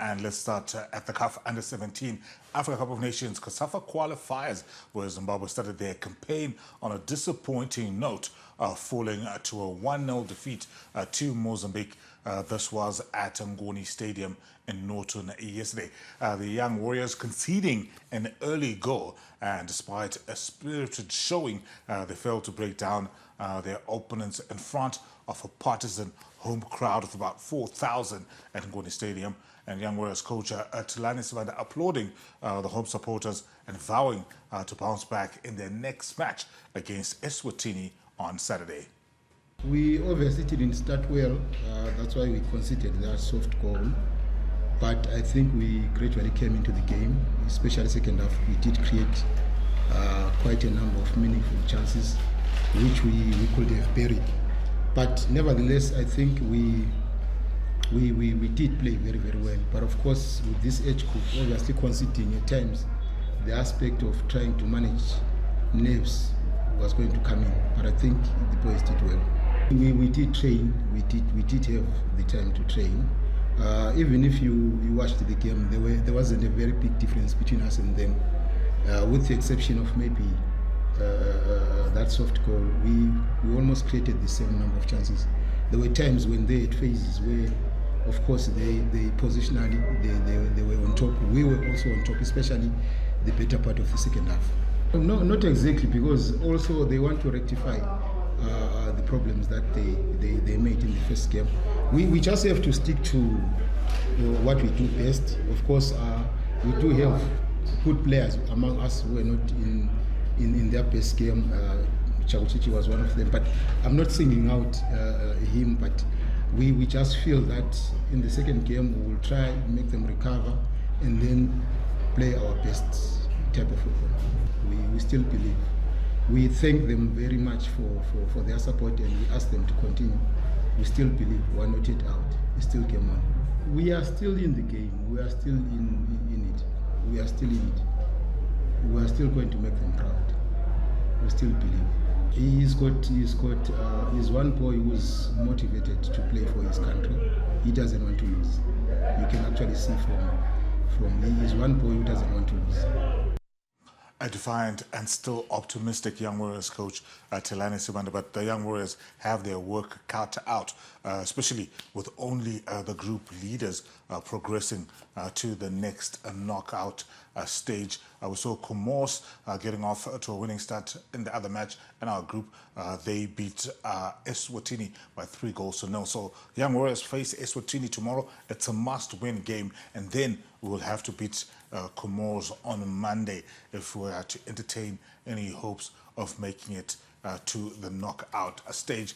And let's start at the CAF Under-17 Africa Cup of Nations COSAFA qualifiers, where Zimbabwe started their campaign on a disappointing note, falling to a 1-0 defeat to Mozambique. This was at Ngoni Stadium in Norton yesterday. The young Warriors conceding an early goal, and despite a spirited showing, they failed to break down their opponents in front of a partisan home crowd of about 4,000 at Ngoni Stadium. And young Warriors coach Telani Sivanda applauding the home supporters and vowing to bounce back in their next match against Eswatini on Saturday. We obviously didn't start well, that's why we conceded that soft goal. But I think we gradually came into the game, especially second half. We did create quite a number of meaningful chances, which we could have buried. But nevertheless, I think we did play very, very well. But of course, with this age group, obviously conceding at times, the aspect of trying to manage nerves was going to come in. But I think the boys did well. We did train. We did have the time to train. Even if you watched the game, there wasn't a very big difference between us and them, with the exception of maybe that soft goal. We almost created the same number of chances. There were times when they had phases where, of course, they positionally they were on top. We were also on top, especially the better part of the second half. No, not exactly, because also they want to rectify the problems that they made in the first game. We just have to stick to what we do best. Of course, we do have good players among us who are not in their best game. Chakuchichi was one of them, but I'm not singling out him, but we just feel that in the second game we will try and make them recover and then play our best type of football. We still believe. We thank them very much for their support, and we ask them to continue. We still believe we are not yet out. We still came on. We are still in the game. We are still in it. We are still in it. We are still going to make them proud. We still believe. He's one boy who's motivated to play for his country. He doesn't want to lose. You can actually see from he's one boy who doesn't want to lose. A defiant and still optimistic young Warriors coach Telani Sivanda, but the young Warriors have their work cut out, especially with only the group leaders progressing to the next knockout stage. We saw Comoros getting off to a winning start in the other match in our group. They beat Eswatini by 3-0. So young Warriors face Eswatini tomorrow. It's a must-win game, and then we will have to beat Comoros on Monday if we are to entertain any hopes of making it to the knockout stage.